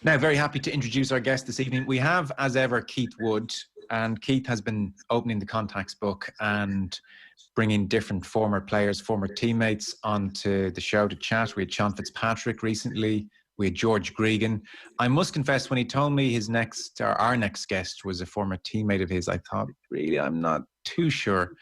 Now, very happy to introduce our guest this evening. We have, as ever, Keith Wood, and Keith has been opening the contacts book and bringing different former players, former teammates onto the show to chat. We had Sean Fitzpatrick recently. We had George Gregan. I must confess, when he told me our next guest was a former teammate of his, I thought, really, I'm not too sure.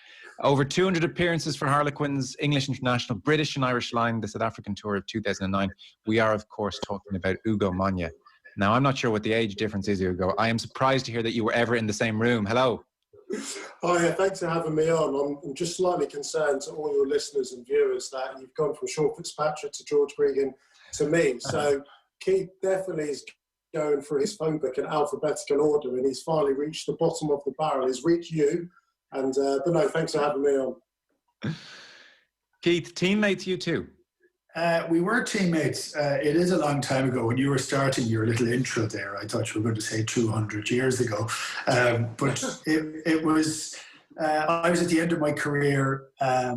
Over 200 appearances for Harlequins, English international, British and Irish line, the South African tour of 2009. We are, of course, talking about Ugo Monye. Now, I'm not sure what the age difference is, Ugo. I am surprised to hear that you were ever in the same room. Hello. Oh, yeah, thanks for having me on. I'm just slightly concerned to all your listeners and viewers that you've gone from Sean Fitzpatrick to George Gregan to me. So Keith definitely is going through his phone book in alphabetical order, and he's finally reached the bottom of the barrel. He's reached you. And, but no, thanks for having me on. Keith, teammates, you too? We were teammates. It is a long time ago. When you were starting your little intro there, I thought you were going to say 200 years ago. But it was, I was at the end of my career. I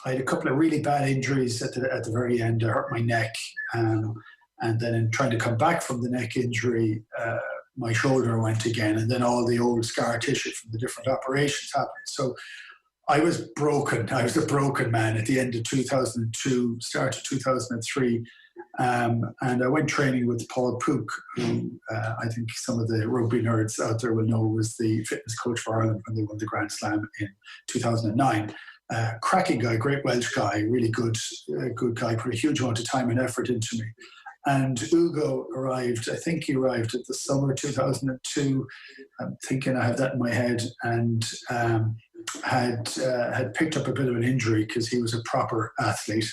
had a couple of really bad injuries at the very end. I hurt my neck. And then in trying to come back from the neck injury, my shoulder went again. And then all the old scar tissue from the different operations happened. So I was broken. I was a broken man at the end of 2002, start of 2003. And I went training with Paul Pook, who I think some of the rugby nerds out there will know was the fitness coach for Ireland when they won the Grand Slam in 2009. Cracking guy, great Welsh guy, really good guy, put a huge amount of time and effort into me. And Ugo arrived, I think he arrived at the summer 2002. I'm thinking I have that in my head, and had picked up a bit of an injury because he was a proper athlete.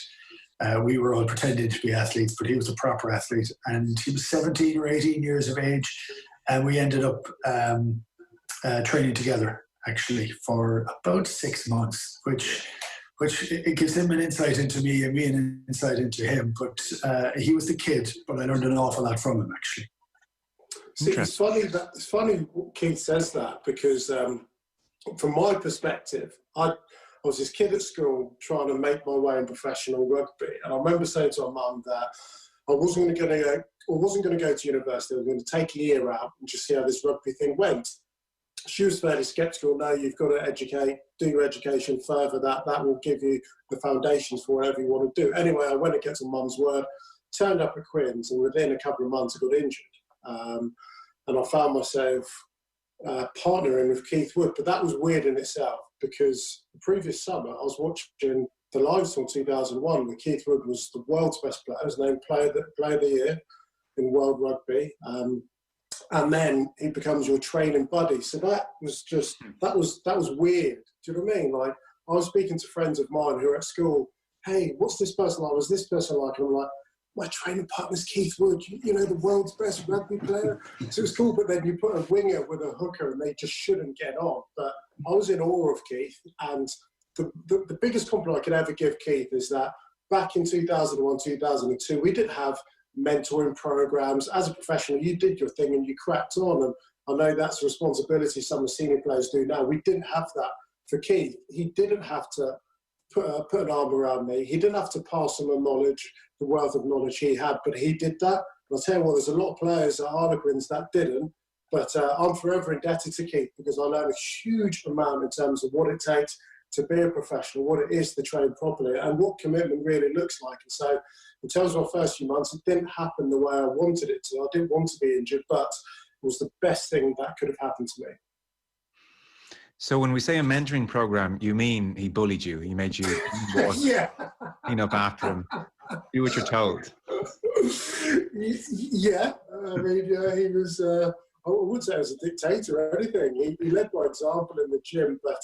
We were all pretending to be athletes, but he was a proper athlete. And he was 17 or 18 years of age. And we ended up training together, actually, for about 6 months, which it gives him an insight into me and me an insight into him. But he was the kid, but I learned an awful lot from him, actually. See, it's funny Keith says that, because from my perspective, I was this kid at school trying to make my way in professional rugby. And I remember saying to my mum that I wasn't going to go to university. I was going to take a year out and just see how this rugby thing went. She was fairly sceptical. No, you've got to do your education further. That will give you the foundations for whatever you want to do. Anyway, I went against mum's word, turned up at Queen's, and within a couple of months I got injured. And I found myself partnering with Keith Wood. But that was weird in itself, because the previous summer I was watching the Lions from 2001 where Keith Wood was the world's best player. He was named Player of the Year in World Rugby. And then he becomes your training buddy. So that was weird. Do you know what I mean? Like, I was speaking to friends of mine who are at school. Hey, what's this person like? Was this person like? And I'm like, my training partner's Keith Wood, you know, the world's best rugby player. So it's cool, but then you put a winger with a hooker and they just shouldn't get on. But I was in awe of Keith. And the biggest compliment I could ever give Keith is that back in 2001, 2002, we didn't have mentoring programs. As a professional, you did your thing and you cracked on, and I know that's a responsibility some of the senior players do now. We didn't have that for Keith. He didn't have to put an arm around me. He didn't have to pass on the wealth of knowledge he had, but he did that. And I'll tell you what, there's a lot of players at Harlequins that didn't, but I'm forever indebted to Keith, because I learned a huge amount in terms of what it takes to be a professional, what it is to train properly, and what commitment really looks like. And so in terms of my first few months, it didn't happen the way I wanted it to. I didn't want to be injured, but it was the best thing that could have happened to me. So when we say a mentoring program, you mean he bullied you? He made you yeah. clean up after him, do what you're told? Yeah. I mean, he was, I wouldn't say he was a dictator or anything. He led by example in the gym, but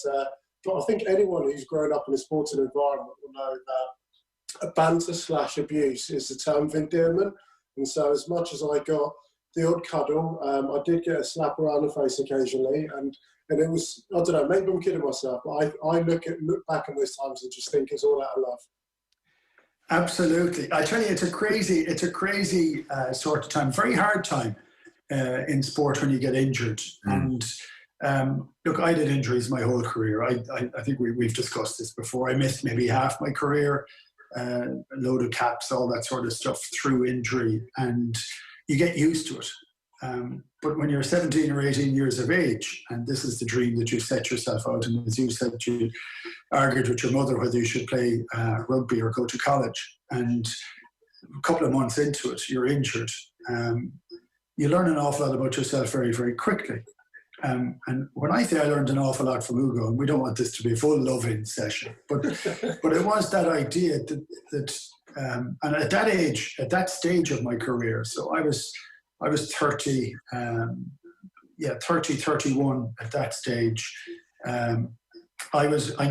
I think anyone who's grown up in a sporting environment will know that a banter/abuse is a term of endearment. And so as much as I got the odd cuddle, I did get a slap around the face occasionally. And it was, I don't know, maybe I'm kidding myself, but I look back on those times and just think it's all out of love. Absolutely. I tell you, it's a crazy sort of time, very hard time in sport when you get injured. And look, I did injuries my whole career. I think we've discussed this before. I missed maybe half my career, load of caps, all that sort of stuff through injury. And you get used to it. But when you're 17 or 18 years of age, and this is the dream that you set yourself out, and as you said, you argued with your mother whether you should play rugby or go to college, and a couple of months into it, you're injured. You learn an awful lot about yourself very, very quickly. And when I say I learned an awful lot from Ugo, and we don't want this to be a full love-in session, but it was that idea that and at that age, at that stage of my career, so I was 30, 31 at that stage. I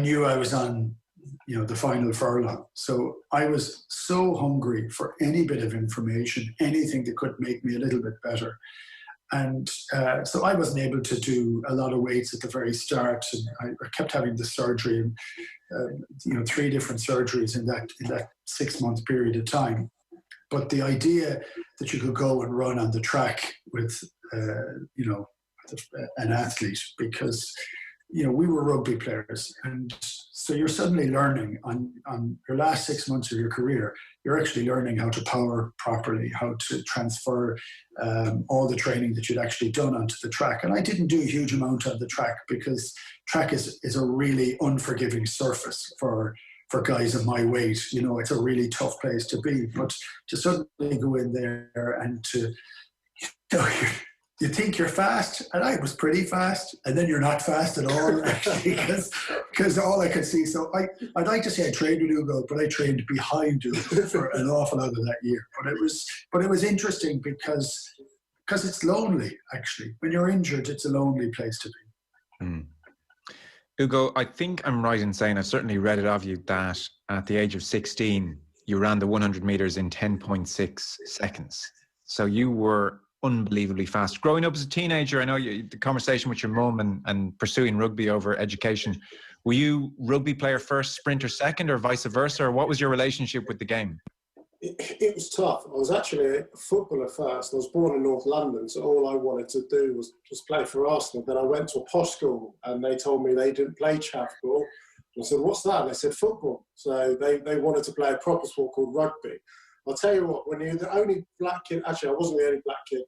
knew I was on, the final furlong. So I was so hungry for any bit of information, anything that could make me a little bit better. And so I wasn't able to do a lot of weights at the very start. And I kept having the surgery, and 3 different surgeries in that 6-month period of time. But the idea that you could go and run on the track with, an athlete, because, we were rugby players. And so you're suddenly learning on your last 6 months of your career, you're actually learning how to power properly, how to transfer all the training that you'd actually done onto the track. And I didn't do a huge amount on the track because track is a really unforgiving surface for guys of my weight. It's a really tough place to be. But to suddenly go in there and to, you think you're fast, and I was pretty fast, and then you're not fast at all, actually, because all I could see. So I'd like to say I trained with Ugo, but I trained behind Ugo for an awful lot of that year. But it was interesting because it's lonely, actually. When you're injured, it's a lonely place to be. Mm. Ugo, I think I'm right in saying, I've certainly read it of you, that at the age of 16, you ran the 100 metres in 10.6 seconds. So you were unbelievably fast. Growing up as a teenager, I know the conversation with your mum and pursuing rugby over education, were you rugby player first, sprinter second, or vice versa? Or what was your relationship with the game? It was tough. I was actually a footballer first. I was born in North London, so all I wanted to do was play for Arsenal. Then I went to a posh school, and they told me they didn't play chaff ball. I said, "What's that?" And they said, "Football." So they wanted to play a proper sport called rugby. I'll tell you what, when you're the only black kid, actually I wasn't the only black kid,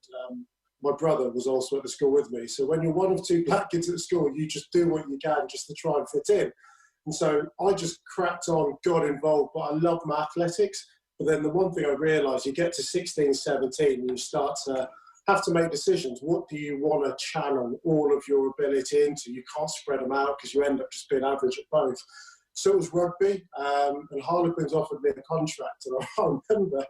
my brother was also at the school with me. So when you're one of 2 black kids at school, you just do what you can just to try and fit in. And so I just cracked on, got involved, but I loved my athletics. But then the one thing I realised, you get to 16, 17, and you start to have to make decisions. What do you want to channel all of your ability into? You can't spread them out because you end up just being average at both. So it was rugby, and Harlequins offered me a contract. And I remember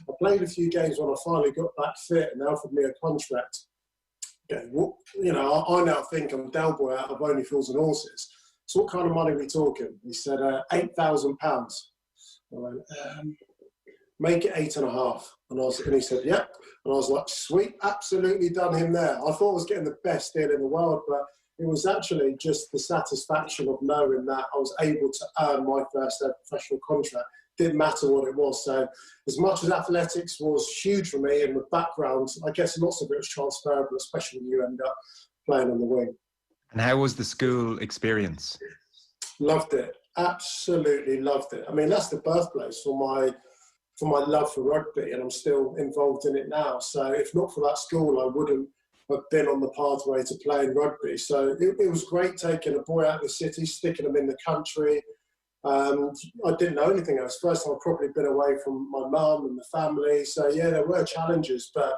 I played a few games when I finally got back fit, and they offered me a contract. I now think I'm Del Boy out of Only Fools and Horses. So what kind of money are we talking? He said, £8,000. I went, make it 8.5. And he said, yep. And I was like, sweet, absolutely done him there. I thought I was getting the best deal in the world, but it was actually just the satisfaction of knowing that I was able to earn my first ever professional contract. Didn't matter what it was. So as much as athletics was huge for me in the background, I guess lots of it was transferable, especially when you end up playing on the wing. And how was the school experience? Loved it. Absolutely loved it. I mean, that's the birthplace for my love for rugby, and I'm still involved in it now. So if not for that school, I wouldn't have been on the pathway to playing rugby. So it was great taking a boy out of the city, sticking him in the country. I didn't know anything else. First time I'd probably been away from my mum and the family. So yeah, there were challenges, but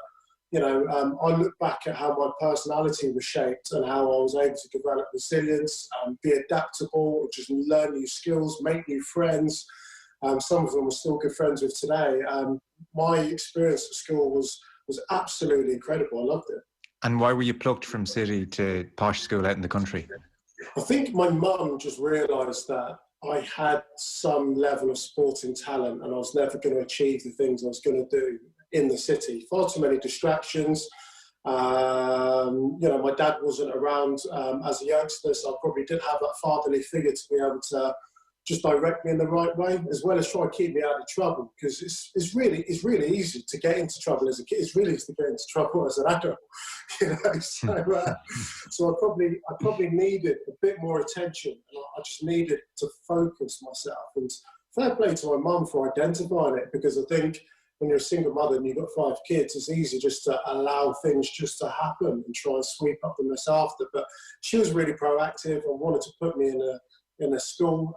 I look back at how my personality was shaped and how I was able to develop resilience, be adaptable, just learn new skills, make new friends. Some of them we're still good friends with today. My experience at school was absolutely incredible. I loved it. And why were you plucked from city to posh school out in the country? I think my mum just realised that I had some level of sporting talent and I was never going to achieve the things I was going to do in the city. Far too many distractions. My dad wasn't around as a youngster, so I probably didn't have that fatherly figure to be able to just direct me in the right way, as well as try and keep me out of trouble, because it's really easy to get into trouble as a kid. It's really easy to get into trouble as an adult, So I probably needed a bit more attention, and I just needed to focus myself. And fair play to my mum for identifying it, because I think when you're a single mother and you've got 5 kids, it's easy just to allow things just to happen and try and sweep up the mess after. But she was really proactive and wanted to put me in a school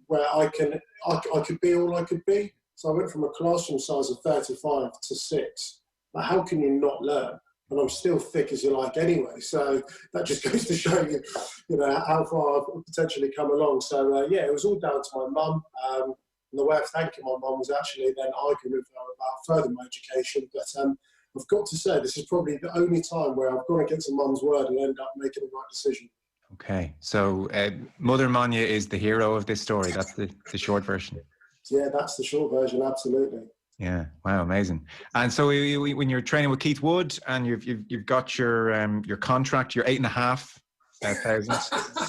where I could be all I could be. So I went from a classroom size of 35 to 6. But how can you not learn? And I'm still thick as you like anyway. So that just goes to show you, how far I've potentially come along. So it was all down to my mum. And the way of thanking my mum was actually then arguing with her about further my education. But I've got to say, this is probably the only time where I've got to get to mum's word and end up making the right decision. Okay, so Mother Monye is the hero of this story. That's the short version. Yeah, that's the short version, absolutely. Yeah, wow, amazing. And so when you're training with Keith Wood and you've got your contract, your 8,500,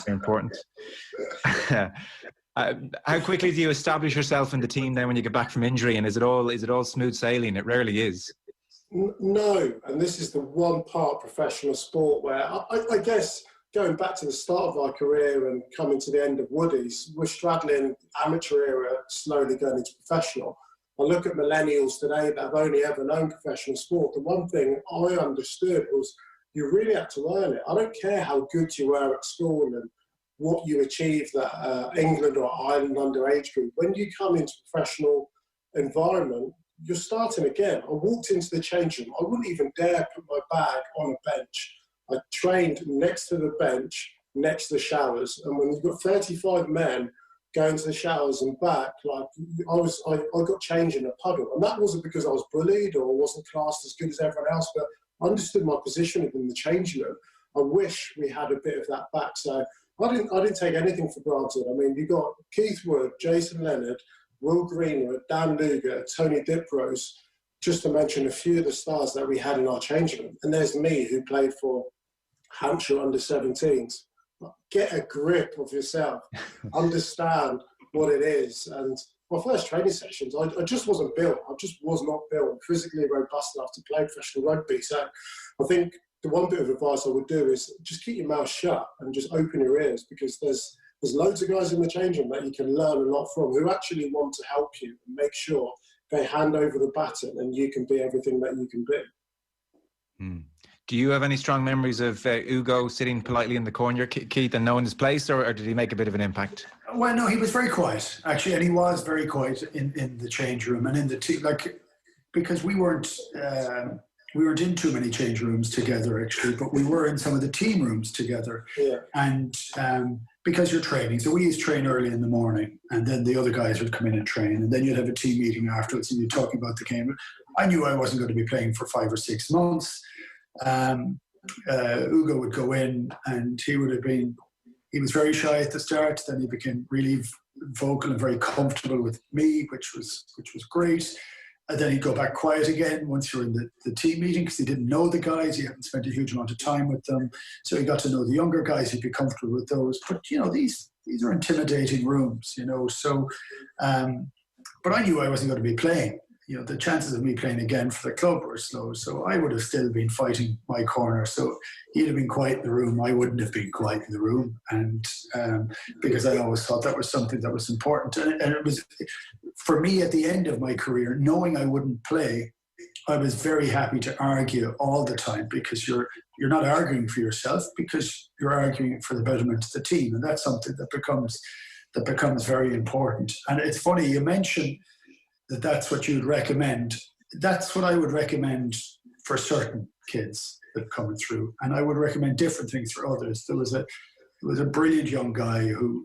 very important. How quickly do you establish yourself in the team then when you get back from injury? And is it all smooth sailing? It rarely is. No, and this is the one part of professional sport where I guess going back to the start of our career and coming to the end of Woody's, we're straddling amateur era, slowly going into professional. I look at millennials today that have only ever known professional sport. The one thing I understood was you really had to earn it. I don't care how good you were at school and what you achieved at England or Ireland underage group. When you come into professional environment, you're starting again. I walked into the change room. I wouldn't even dare put my bag on a bench. I trained next to the bench, next to the showers. And when you've got 35 men going to the showers and back, like I got changed in a puddle. And that wasn't because I was bullied or wasn't classed as good as everyone else, but I understood my position within the changing room. I wish we had a bit of that back. So I didn't take anything for granted. I mean, you got Keith Wood, Jason Leonard, Will Greenwood, Dan Luger, Tony Diprose, just to mention a few of the stars that we had in our changing room. And there's me, who played for Hampshire under-17s. Get a grip of yourself. Understand what it is. And my first training sessions, I just wasn't built. I just was not built physically robust enough to play professional rugby. So I think the one bit of advice I would do is just keep your mouth shut and just open your ears, because there's loads of guys in the change room that you can learn a lot from, who actually want to help you and make sure they hand over the baton and you can be everything that you can be. Do you have any strong memories of Ugo sitting politely in the corner, Keith, and knowing his place, or did he make a bit of an impact? Well, no, he was very quiet, actually, and he was very quiet in the change room and in the team, because we weren't in too many change rooms together, actually, but we were in some of the team rooms together. Yeah. And because you're training, so we used to train early in the morning, and then the other guys would come in and train, and then you'd have a team meeting afterwards, and you're talking about the game. I knew I wasn't going to be playing for 5 or 6 months. Ugo would go in, and he was very shy at the start. Then he became really vocal and very comfortable with me, which was great. And then he'd go back quiet again once you're in the team meeting, because he didn't know the guys. He hadn't spent a huge amount of time with them. So he got to know the younger guys. He'd be comfortable with those. But, these are intimidating rooms, So, but I knew I wasn't going to be playing. The chances of me playing again for the club were slow. So I would have still been fighting my corner. So he'd have been quiet in the room. I wouldn't have been quiet in the room. And because I always thought that was something that was important. And it was, for me, at the end of my career, knowing I wouldn't play, I was very happy to argue all the time, because you're not arguing for yourself, because you're arguing for the betterment of the team. And that's something that becomes very important. And it's funny, you mentioned that's what you'd recommend. That's what I would recommend for certain kids that are coming through. And I would recommend different things for others. There was a brilliant young guy who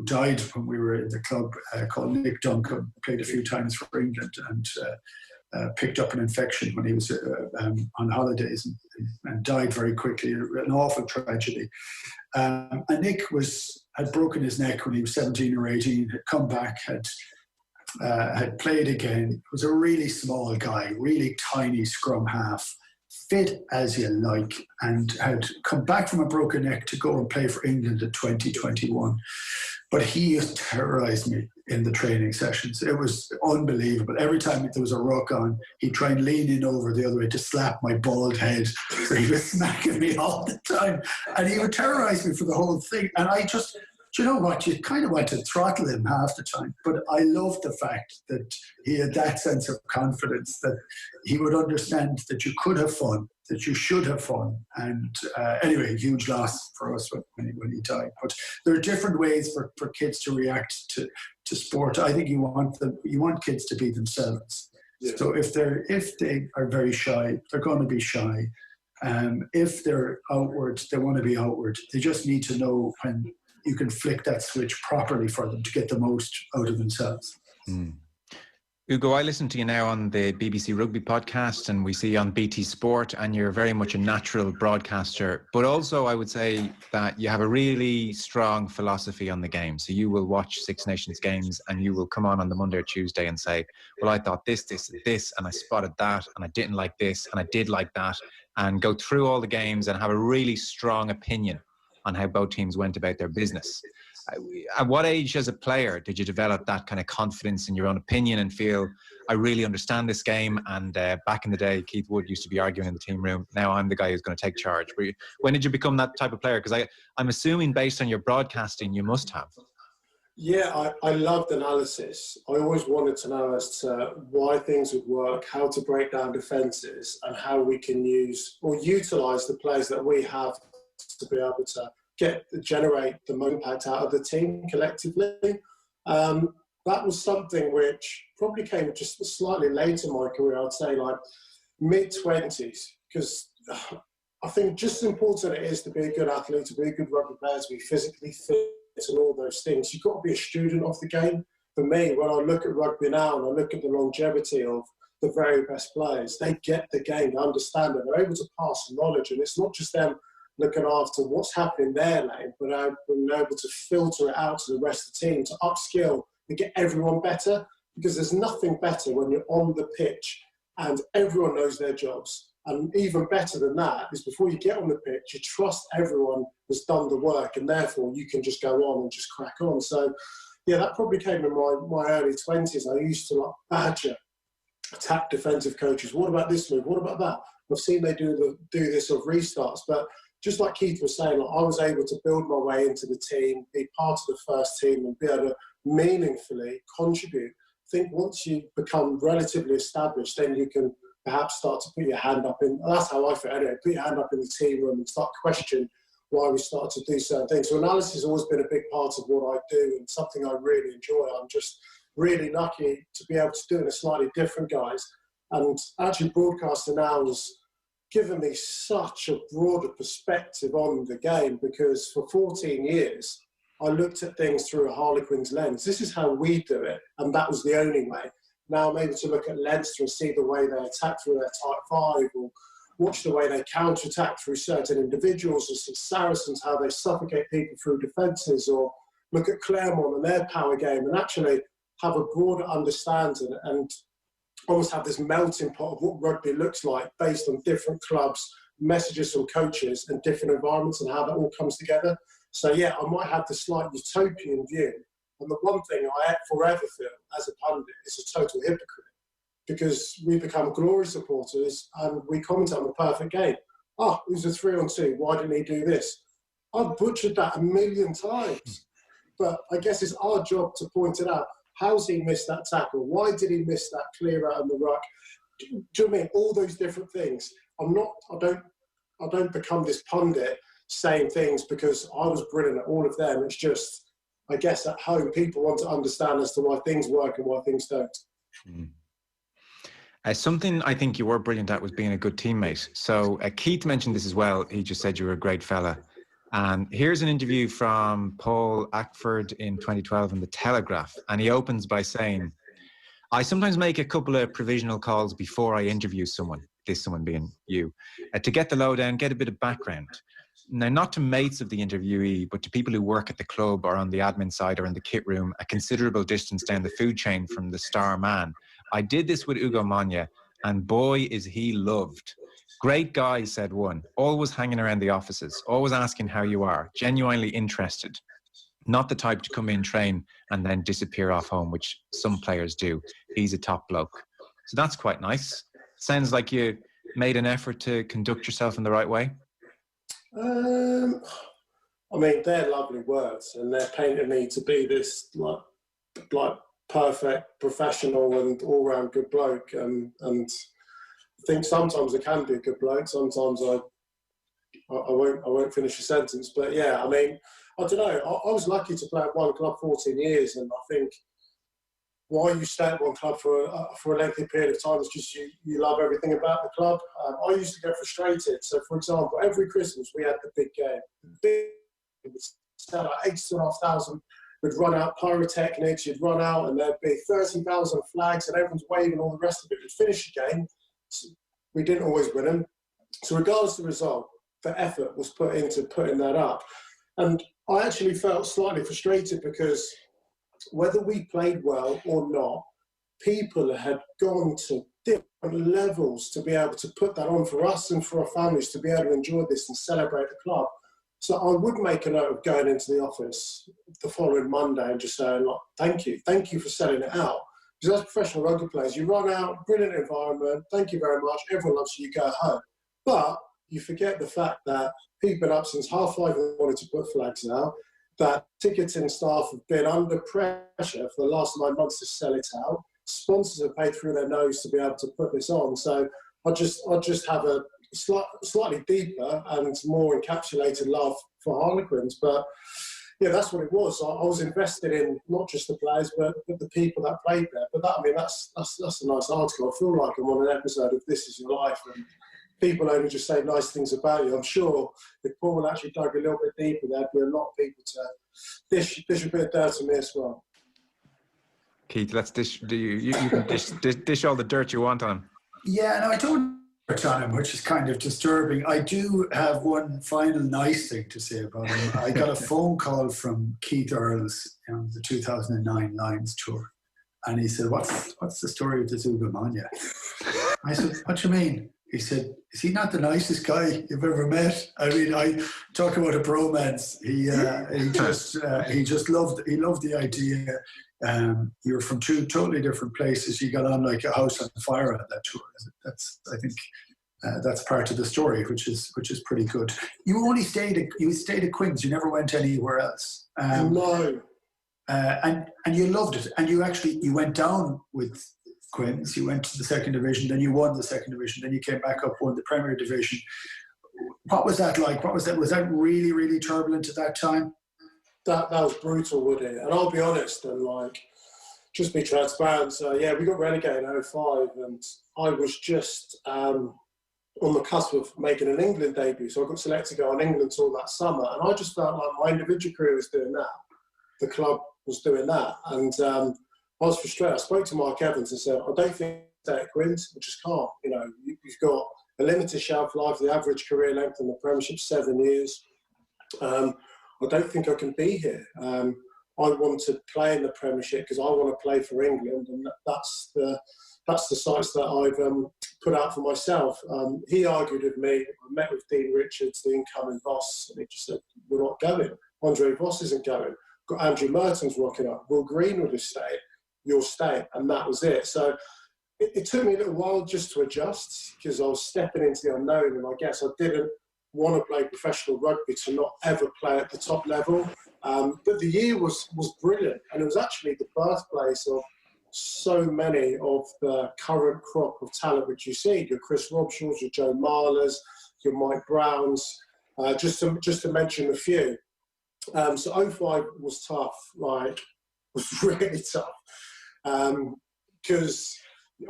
died when we were in the club, called Nick Duncan, played a few times for England, and picked up an infection when he was on holidays and died very quickly. An awful tragedy. And Nick had broken his neck when he was 17 or 18, had come back, had played again. Was a really small guy, really tiny scrum half, fit as you like, and had come back from a broken neck to go and play for England in 2021. But he terrorised me in the training sessions. It was unbelievable. Every time there was a ruck on, he'd try and lean in over the other way to slap my bald head. So he was smacking me all the time. And he would terrorise me for the whole thing. And I just do you know what? You kind of want to throttle him half the time. But I love the fact that he had that sense of confidence that he would understand that you could have fun, that you should have fun. And anyway, huge loss for us when he died. But there are different ways for kids to react to sport. I think you want kids to be themselves. Yeah. So if they are very shy, they're going to be shy. If they're outward, they want to be outward. They just need to know when you can flick that switch properly for them to get the most out of themselves. Mm. Ugo, I listen to you now on the BBC Rugby podcast, and we see you on BT Sport, and you're very much a natural broadcaster. But also, I would say that you have a really strong philosophy on the game. So you will watch Six Nations games, and you will come on the Monday or Tuesday and say, well, I thought this, and I spotted that, and I didn't like this, and I did like that, and go through all the games and have a really strong opinion on how both teams went about their business. At what age as a player did you develop that kind of confidence in your own opinion and feel, I really understand this game? And back in the day, Keith Wood used to be arguing in the team room. Now I'm the guy who's going to take charge. When did you become that type of player? Because I'm assuming based on your broadcasting, you must have. Yeah, I loved analysis. I always wanted to know as to why things would work, how to break down defences, and how we can use or utilise the players that we have to be able to generate the most impact out of the team collectively. That was something which probably came just slightly later in my career, I'd say like mid-20s, because I think just as important it is to be a good athlete, to be a good rugby player, to be physically fit and all those things, you've got to be a student of the game. For me, when I look at rugby now and I look at the longevity of the very best players, they get the game, they understand it, they're able to pass knowledge, and it's not just them looking after what's happening in their lane, but being able to filter it out to the rest of the team, to upskill and get everyone better, because there's nothing better when you're on the pitch and everyone knows their jobs. And even better than that is before you get on the pitch, you trust everyone has done the work, and therefore you can just go on and just crack on. So, yeah, that probably came in my early 20s. I used to badger attack defensive coaches. What about this move? What about that? I've seen they do this sort of restarts, but just like Keith was saying, I was able to build my way into the team, be part of the first team, and be able to meaningfully contribute. I think once you become relatively established, then you can perhaps start to put your hand up in, that's how I feel anyway, put your hand up in the team room and start questioning why we start to do certain things. So analysis has always been a big part of what I do and something I really enjoy. I'm just really lucky to be able to do it in a slightly different guise. And actually broadcasting now has given me such a broader perspective on the game, because for 14 years, I looked at things through a Harlequin's lens. This is how we do it, and that was the only way. Now I'm able to look at Leinster and see the way they attack through their type 5, or watch the way they counter-attack through certain individuals, or see Saracens, how they suffocate people through defences, or look at Claremont and their power game, and actually have a broader understanding and almost have this melting pot of what rugby looks like based on different clubs, messages from coaches and different environments, and how that all comes together. So yeah, I might have this slight utopian view. And the one thing I forever feel as a pundit is a total hypocrite, because we become glory supporters and we comment on the perfect game. Oh, it was a 3-on-2. Why didn't he do this? I've butchered that a million times. But I guess it's our job to point it out. How's he missed that tackle? Why did he miss that clear out of the ruck? Do you know what I mean? All those different things. I don't become this pundit saying things because I was brilliant at all of them. It's just, I guess at home, people want to understand as to why things work and why things don't. Something I think you were brilliant at was being a good teammate. So Keith mentioned this as well. He just said you were a great fella. And here's an interview from Paul Ackford in 2012 in The Telegraph. And he opens by saying, I sometimes make a couple of provisional calls before I interview someone, this someone being you, to get the lowdown, get a bit of background. Now, not to mates of the interviewee, but to people who work at the club or on the admin side or in the kit room, a considerable distance down the food chain from the star man. I did this with Ugo Monye, and boy, is he loved. Great guy, said one, always hanging around the offices, always asking how you are, genuinely interested. Not the type to come in, train, and then disappear off home, which some players do. He's a top bloke. So that's quite nice. Sounds like you made an effort to conduct yourself in the right way. I mean, they're lovely words, and they're painting me to be this like perfect professional and all-round good bloke. And I think sometimes I can be a good bloke. Sometimes I won't finish a sentence. But yeah, I mean, I don't know. I was lucky to play at one club 14 years, and I think why you stay at one club for a lengthy period of time is just you love everything about the club. I used to get frustrated. So, for example, every Christmas we had the big game. It would sell out 8,500. We'd run out pyrotechnics. You'd run out, and there'd be 30,000 flags, and everyone's waving all the rest of it. We'd finish the game. We didn't always win them. So, regardless of the result, the effort was put into putting that up. And I actually felt slightly frustrated because whether we played well or not, people had gone to different levels to be able to put that on for us and for our families to be able to enjoy this and celebrate the club. So I would make a note of going into the office the following Monday and just saying, like, thank you for selling it out. Because as professional rugby players, you run out, brilliant environment, thank you very much, everyone loves you, you go home. But you forget the fact that people have been up since 5:30 and wanted to put flags out, that ticketing staff have been under pressure for the last 9 months to sell it out. Sponsors have paid through their nose to be able to put this on. So I just have a slightly deeper and more encapsulated love for Harlequins. But yeah, that's what it was. I was invested in not just the players, but the people that played there. But that, I mean, that's a nice article. I feel like I'm on an episode of This Is Your Life, and people only just say nice things about you. I'm sure if Paul actually dug a little bit deeper, there'd be a lot of people to dish a bit of dirt to me as well. Keith, let's dish. You can dish all the dirt you want on him. Yeah, no, I don't dirt on him, which is kind of disturbing. I do have one final nice thing to say about him. I got a phone call from Keith Earls on the 2009 Lions tour, and he said, "What's the story with this Ugo Monye?" I said, "What do you mean?" He said, "Is he not the nicest guy you've ever met?" I mean, I talk about a bromance. He loved the idea. You were from two totally different places. You got on like a house on fire on that tour. I think that's part of the story, which is pretty good. You stayed at Queen's. You never went anywhere else. No. And you loved it. And you went down with Quins, you went to the second division, then you won the second division, then you came back up, won the Premier Division. What was that like? Was that really, really turbulent at that time? That was brutal, Woody. And I'll be honest and just be transparent. So yeah, we got relegated in 2005, and I was just on the cusp of making an England debut. So I got selected to go on England tour that summer, and I just felt like my individual career was doing that. The club was doing that, and I was frustrated. I spoke to Mark Evans and said, I don't think stay at Quins. I just can't. You know, you've got a limited shelf life. The average career length in the Premiership 7 years. I don't think I can be here. I want to play in the Premiership because I want to play for England, and that's the sights that I've put out for myself. He argued with me. I met with Dean Richards, the incoming boss, and he just said, "We're not going. Andre Voss isn't going. Got Andrew Merton's rocking up. Will Greenwood has stayed. You'll stay," and that was it. So it took me a little while just to adjust because I was stepping into the unknown, and I guess I didn't want to play professional rugby to not ever play at the top level. But the year was brilliant, and it was actually the birthplace of so many of the current crop of talent which you see. Your Chris Robshaws, your Joe Marlers, your Mike Browns, just to mention a few. So 2005 was tough, was really tough. Because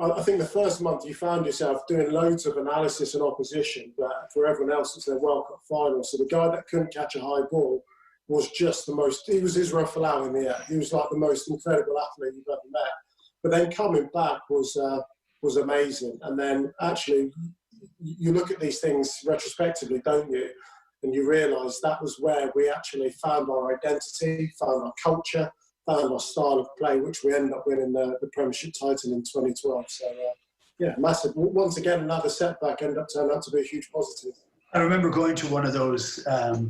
I think the first month you found yourself doing loads of analysis and opposition, but for everyone else it's their World Cup final. So the guy that couldn't catch a high ball was just he was Israel Folau in the air. He was like the most incredible athlete you've ever met. But then coming back was amazing. And then actually you look at these things retrospectively, don't you? And you realise that was where we actually found our identity, found our culture, found our style of play, which we ended up winning the Premiership title in 2012. So, yeah, massive. Once again, another setback ended up turning out to be a huge positive. I remember going to one of those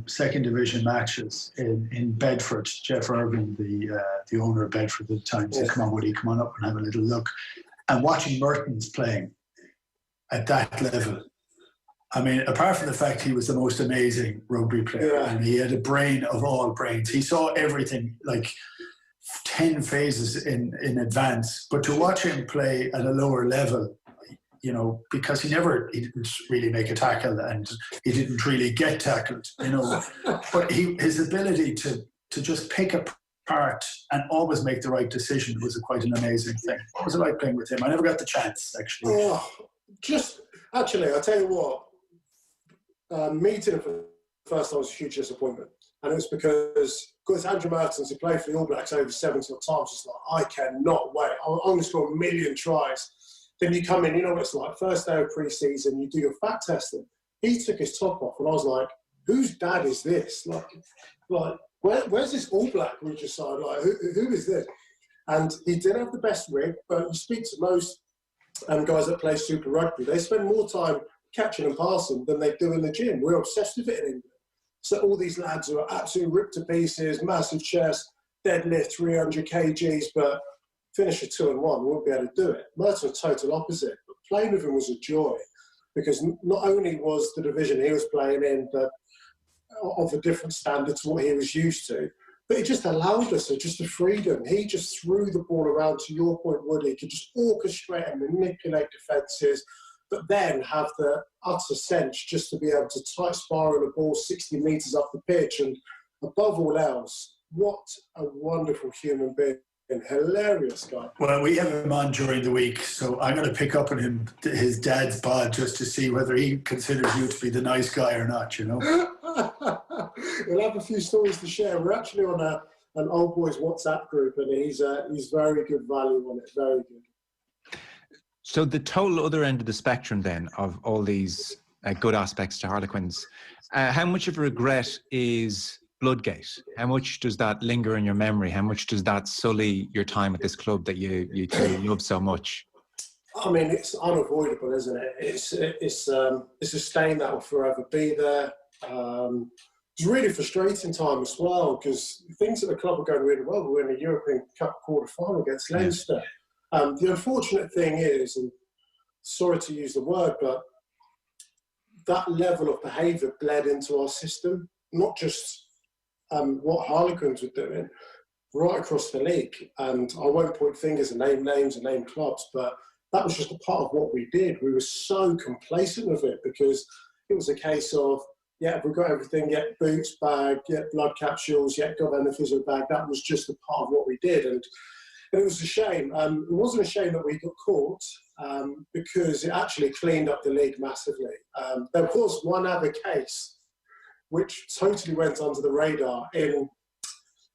second division matches in Bedford. Jeff Irving, the owner of Bedford at the time, said, "Come on, Woody, come on up and have a little look." And watching Mertens playing at that level, I mean, apart from the fact he was the most amazing rugby player, and he had a brain of all brains. He saw everything like 10 phases in advance. But to watch him play at a lower level, you know, because he didn't really make a tackle and he didn't really get tackled, you know. But his ability to just pick apart and always make the right decision was quite an amazing thing. What was it like playing with him? I never got the chance, actually. Actually, I'll tell you what, meeting him for the first time was a huge disappointment. And it was because Andrew Mertens, who played for the All Blacks over 70 times, was like, I cannot wait. I'm going to score a million tries. Then you come in, you know what it's like, first day of pre-season, you do your fat testing. He took his top off, and I was like, whose dad is this? Like where's this All Black we just signed? Like, who is this? And he did have the best rig, but you speak to most guys that play Super Rugby, they spend more time catching and passing than they do in the gym. We're obsessed with it in England. So all these lads are absolutely ripped to pieces, massive chest, deadlift 300 kgs, but finish a 2-1, won't be able to do it. Mertens was total opposite, but playing with him was a joy, because not only was the division he was playing in of a different standard to what he was used to, but it just allowed us just a freedom. He just threw the ball around, to your point, Woody. He could just orchestrate and manipulate defences, but then have the utter sense just to be able to tight spiral the ball 60 metres up the pitch. And above all else, what a wonderful human being. And hilarious guy. Well, we have him on during the week, so I'm going to pick up on his dad's bod just to see whether he considers you to be the nice guy or not, you know. We'll have a few stories to share. We're actually on an old boys WhatsApp group, and he's very good value on it, very good. So the total other end of the spectrum then of all these good aspects to Harlequins, how much of a regret is Bloodgate? How much does that linger in your memory? How much does that sully your time at this club that you love so much? I mean, it's unavoidable, isn't it? It's a stain that will forever be there. It's a really frustrating time as well, because things at the club are going really well. We're in a European Cup quarter-final against Leinster. The unfortunate thing is, and sorry to use the word, but that level of behaviour bled into our system, not just what Harlequins were doing, right across the league. And I won't point fingers and name names and name clubs, but that was just a part of what we did. We were so complacent with it, because it was a case of, yeah, we've got everything, get boots, bag, get blood capsules, got the physio bag. That was just a part of what we did. And it was a shame. It wasn't a shame that we got caught, because it actually cleaned up the league massively. There was one other case which totally went under the radar in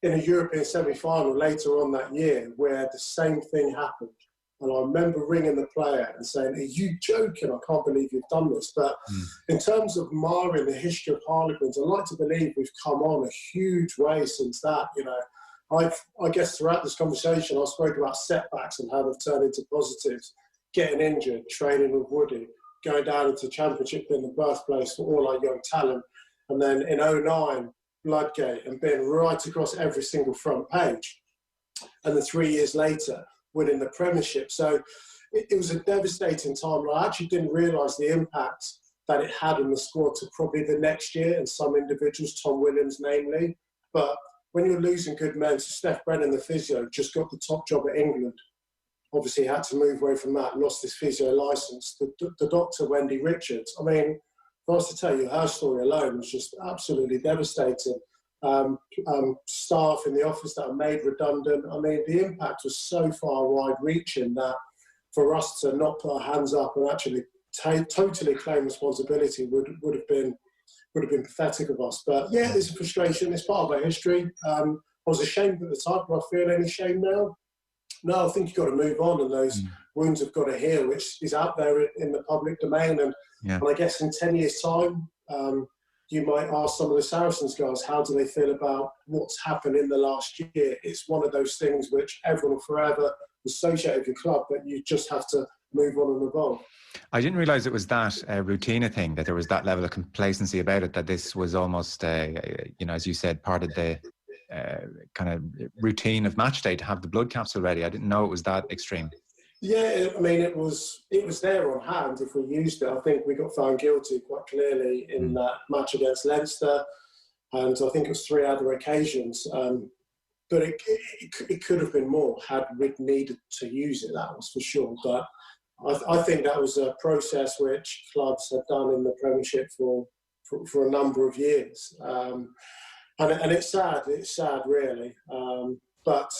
a European semi-final later on that year, where the same thing happened. And I remember ringing the player and saying, are you joking? I can't believe you've done this. But in terms of marring the history of Harlequins, I like to believe we've come on a huge way since that. You know, I guess throughout this conversation, I spoke about setbacks and how they've turned into positives, getting injured, training with Woody, going down into Championship, being the birthplace for all our young talent. And then in 2009, Bloodgate, and being right across every single front page. And then 3 years later, winning the Premiership. So it was a devastating time. And I actually didn't realise the impact that it had on the squad to probably the next year, and some individuals, Tom Williams namely. But when you're losing good men, so Steph Brennan, the physio, just got the top job at England. Obviously had to move away from that, lost his physio licence. The doctor, Wendy Richards, I mean, for us to tell you her story alone was just absolutely devastating. Staff in the office that are made redundant. I mean, the impact was so far wide-reaching that for us to not put our hands up and actually totally claim responsibility would have been pathetic of us. But yeah, it's a frustration. It's part of our history. I was ashamed at the time. Do I feel any shame now? No, I think you've got to move on, and those wounds have got to heal, which is out there in the public domain. And I guess in 10 years' time, you might ask some of the Saracens guys, how do they feel about what's happened in the last year? It's one of those things which everyone will forever associate with your club, but you just have to move on and evolve. I didn't realise it was that routine thing, that there was that level of complacency about it, that this was almost, as you said, part of the kind of routine of match day to have the blood capsule ready. I didn't know it was that extreme. Yeah, I mean, it was there on hand if we used it. I think we got found guilty quite clearly in that match against Leinster, and I think it was 3 other occasions. But it could have been more had we needed to use it, that was for sure. But I think that was a process which clubs had done in the Premiership for a number of years. And it's sad really. But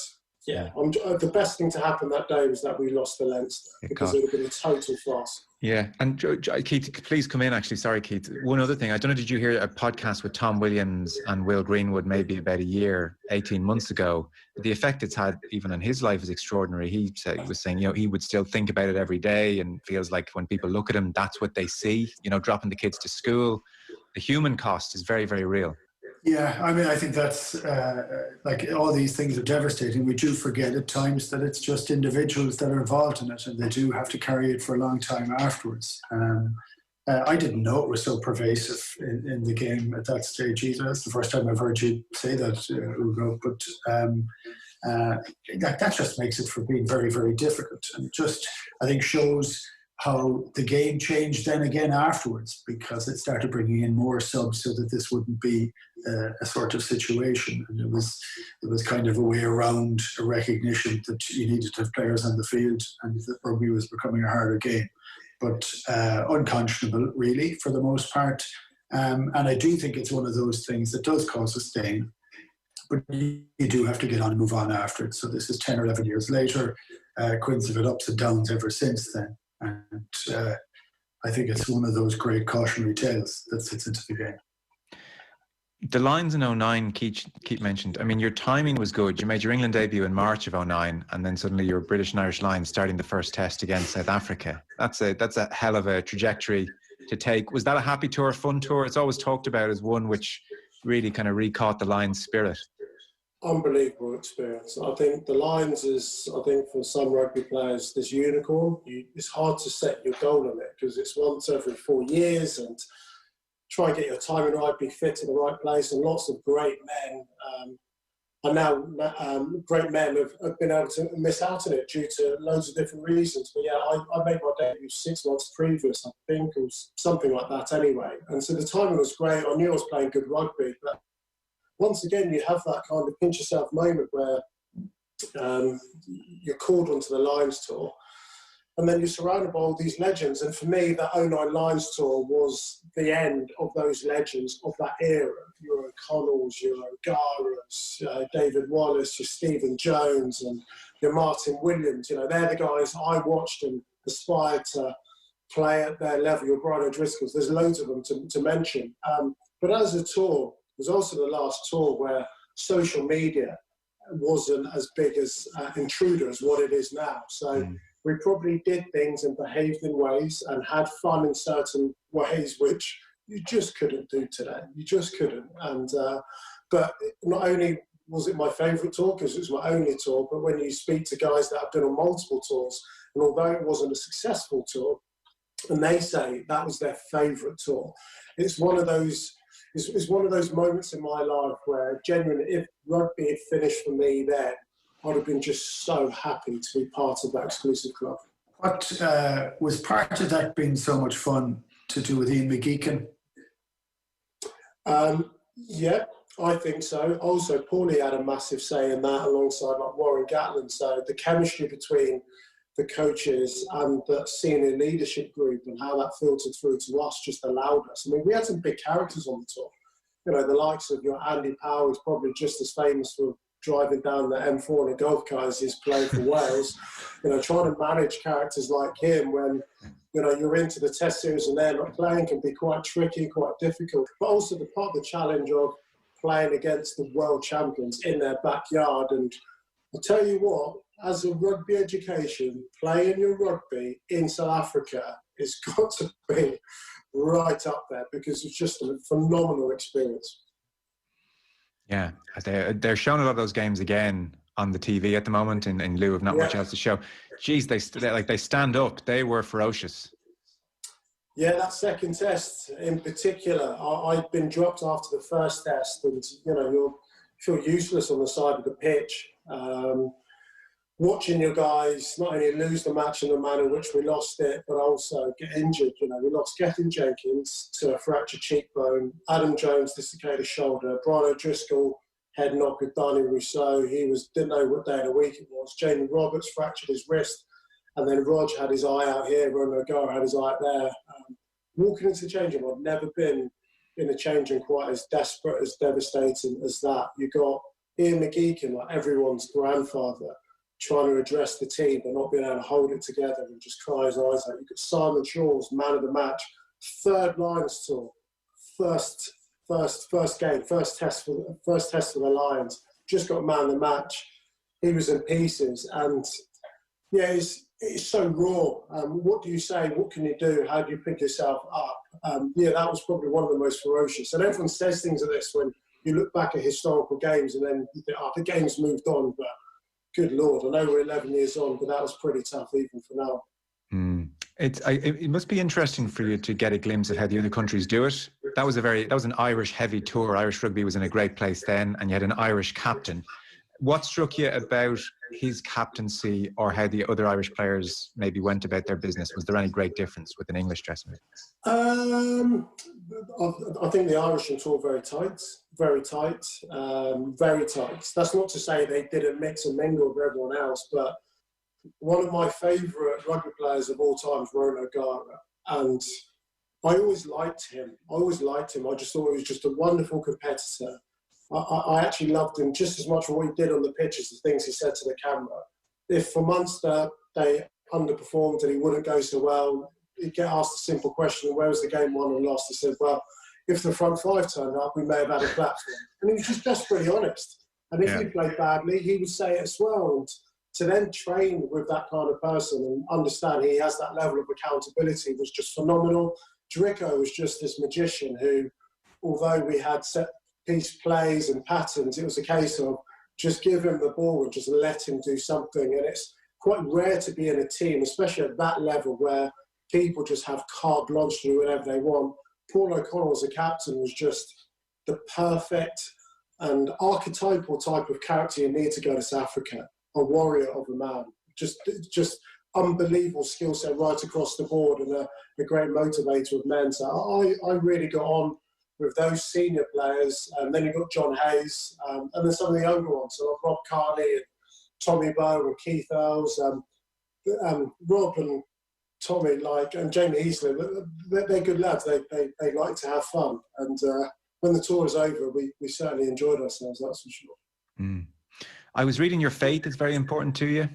yeah, the best thing to happen that day was that we lost to Leinster, because it would have been a total farce. Yeah, and Keith, please come in, actually. Sorry, Keith. One other thing. I don't know, did you hear a podcast with Tom Williams and Will Greenwood maybe about 18 months ago? The effect it's had even on his life is extraordinary. He was saying, he would still think about it every day and feels like when people look at him, that's what they see, dropping the kids to school. The human cost is very, very real. Yeah, I mean, I think that's like all these things are devastating. We do forget at times that it's just individuals that are involved in it, and they do have to carry it for a long time afterwards. I didn't know it was so pervasive in the game at that stage either. That's the first time I've heard you say that, Ugo. But that just makes it for being very, very difficult, and just, I think, shows how the game changed then again afterwards, because it started bringing in more subs so that this wouldn't be a sort of situation. And it was kind of a way around a recognition that you needed to have players on the field, and that rugby was becoming a harder game. But unconscionable, really, for the most part. And I do think it's one of those things that does cause a stain, but you do have to get on and move on after it. So this is 10 or 11 years later. Quinns have had ups and downs ever since then. And I think it's one of those great cautionary tales that fits into the game. The Lions in 2009, Keith mentioned, I mean, your timing was good. You made your England debut in March of 2009, and then suddenly you're British and Irish Lions starting the first test against South Africa. That's a hell of a trajectory to take. Was that a happy tour, fun tour? It's always talked about as one which really kind of recaught the Lions' spirit. Unbelievable experience. I think the Lions is, for some rugby players, this unicorn. It's hard to set your goal on it, because it's once every 4 years, and try and get your timing right, be fit in the right place, and lots of great men. And now great men have been able to miss out on it due to loads of different reasons. But yeah, I made my debut 6 months previous, I think, or something like that anyway. And so the timing was great. I knew I was playing good rugby, but once again, you have that kind of pinch yourself moment where you're called onto the Lions tour, and then you're surrounded by all these legends. And for me, the 2009 Lions tour was the end of those legends of that era. Your O'Connells, your O'Garas, David Wallace, your Stephen Jones, and your Martin Williams. They're the guys I watched and aspired to play at their level. Your Brian O'Driscolls. There's loads of them to mention. But as a tour, it was also the last tour where social media wasn't as big as intruder as what it is now. So we probably did things and behaved in ways and had fun in certain ways which you just couldn't do today. You just couldn't. And but not only was it my favourite tour, because it was my only tour, but when you speak to guys that have been on multiple tours, and although it wasn't a successful tour, and they say that was their favourite tour, it's one of those moments in my life where genuinely, if rugby had finished for me then, I'd have been just so happy to be part of that exclusive club. What was part of that being so much fun to do with Ian McGeechan? Yeah, I think so. Also, Paulie had a massive say in that, alongside Warren Gatland. So the chemistry between the coaches and the senior leadership group and how that filtered through to us just allowed us. I mean, we had some big characters on the tour. The likes of your Andy Power, who's probably just as famous for driving down the M4 in a golf car as he's playing for Wales. Trying to manage characters like him when, you're into the test series and they're not playing can be quite tricky, quite difficult. But also the part of the challenge of playing against the world champions in their backyard. And I'll tell you what, as a rugby education, playing your rugby in South Africa has got to be right up there, because it's just a phenomenal experience. Yeah, they're showing a lot of those games again on the TV at the moment in lieu of not much else to show. Geez, they stand up. They were ferocious. Yeah, that second test in particular, I'd been dropped after the first test, and you feel useless on the side of the pitch. watching your guys not only lose the match in the manner in which we lost it, but also get injured. You know, we lost Gethin Jenkins to a fractured cheekbone, Adam Jones dislocated shoulder, Brian O'Driscoll head knock with Danny Rousseau. He didn't know what day of the week it was. Jamie Roberts fractured his wrist, and then Rog had his eye out here. Ron O'Gara had his eye out there. Walking into the changing room, I've never been in a changing quite as desperate, as devastating as that. You got Ian McGeechan, like everyone's grandfather, trying to address the team but not being able to hold it together and just cry his eyes out. You've got Simon Shaw's man of the match, third Lions tour, first game, first test for the Lions, just got man of the match. He was in pieces, and yeah, it's so raw. What do you say? What can you do? How do you pick yourself up? Yeah, that was probably one of the most ferocious. And everyone says things like this when you look back at historical games and then you think, oh, the game's moved on, but good Lord, I know we're 11 years on, but that was pretty tough even for now. It must be interesting for you to get a glimpse at how the other countries do it. That was an Irish heavy tour. Irish rugby was in a great place then, and you had an Irish captain. What struck you about his captaincy, or how the other Irish players maybe went about their business? Was there any great difference with an English dressing room? I think the Irish on tour very tight. That's not to say they didn't mix and mingle with everyone else, but one of my favourite rugby players of all time is Ron O'Gara, and I always liked him. I just thought he was just a wonderful competitor. I actually loved him just as much for what he did on the pitch as the things he said to the camera. If for Munster they underperformed and he wouldn't go so well, he'd get asked a simple question, where was the game won and lost? He said, well, if the front five turned up, we may have had a platform. And he was just desperately honest. And if he played badly, he would say it as well. And to then train with that kind of person and understand he has that level of accountability was just phenomenal. Dricko was just this magician who, although we had set piece plays and patterns, it was a case of just give him the ball and just let him do something. And it's quite rare to be in a team, especially at that level, where people just have carte blanche to do whatever they want. Paul O'Connell as a captain was just the perfect and archetypal type of character you need to go to South Africa. A warrior of a man, just unbelievable skill set right across the board, and a great motivator of men. So I really got on with those senior players, and then you've got John Hayes, and then some of the younger ones, so like Rob Carney and Tommy Bowe and Keith Earls, Rob and Tommy, and Jamie Heasley, they're good lads. They like to have fun, and when the tour is over, we certainly enjoyed ourselves, that's for sure. I was reading your faith is very important to you.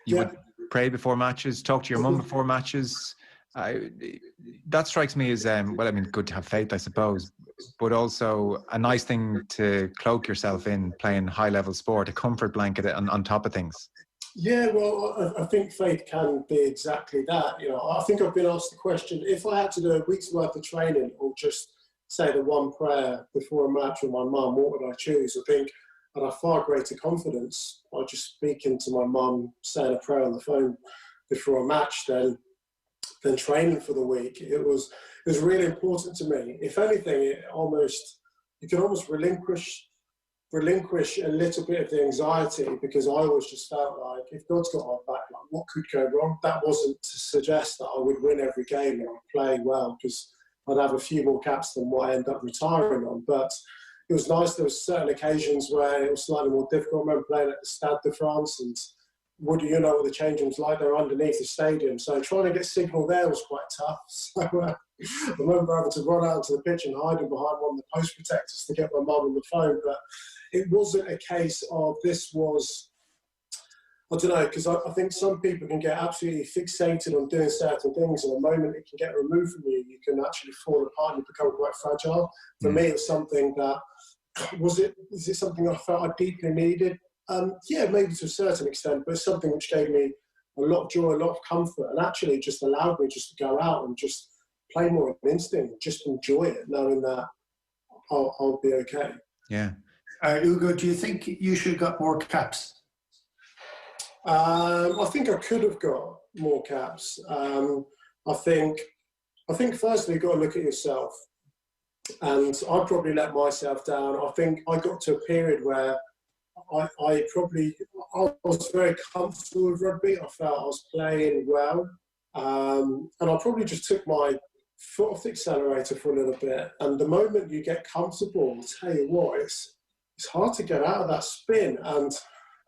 You would pray before matches, talk to your mum before matches. That strikes me as, good to have faith, I suppose, but also a nice thing to cloak yourself in playing high-level sport, a comfort blanket on top of things. Yeah, well, I think faith can be exactly that. You know, I think I've been asked the question, if I had to do a week's worth of training or just say the one prayer before a match with my mum, what would I choose? I think I'd have far greater confidence by just speaking to my mum, saying a prayer on the phone before a match than training for the week. It was really important to me. If anything, you can almost relinquish a little bit of the anxiety, because I always just felt like if God's got my back, like, what could go wrong? That wasn't to suggest that I would win every game or play well, because I'd have a few more caps than what I end up retiring on. But it was nice. There were certain occasions where it was slightly more difficult. I remember playing at the Stade de France, and what the change rooms like? They're underneath the stadium. So trying to get signal there was quite tough. So I remember having to run out onto the pitch and hiding behind one of the post protectors to get my mum on the phone. But it wasn't a case of this was, I don't know, because I think some people can get absolutely fixated on doing certain things, and the moment it can get removed from you, you can actually fall apart and you become quite fragile. For me, it's something that, is it something I felt I deeply needed? Yeah, maybe to a certain extent, but it's something which gave me a lot of joy, a lot of comfort, and actually just allowed me just to go out and just play more with instinct, just enjoy it, knowing that I'll be okay. Yeah. Ugo, do you think you should have got more caps? I think I could have got more caps. I think firstly you've got to look at yourself, and I probably let myself down. I think I got to a period where I I was very comfortable with rugby. I felt I was playing well. And I probably just took my foot off the accelerator for a little bit. And the moment you get comfortable, I'll tell you what, it's hard to get out of that spin. And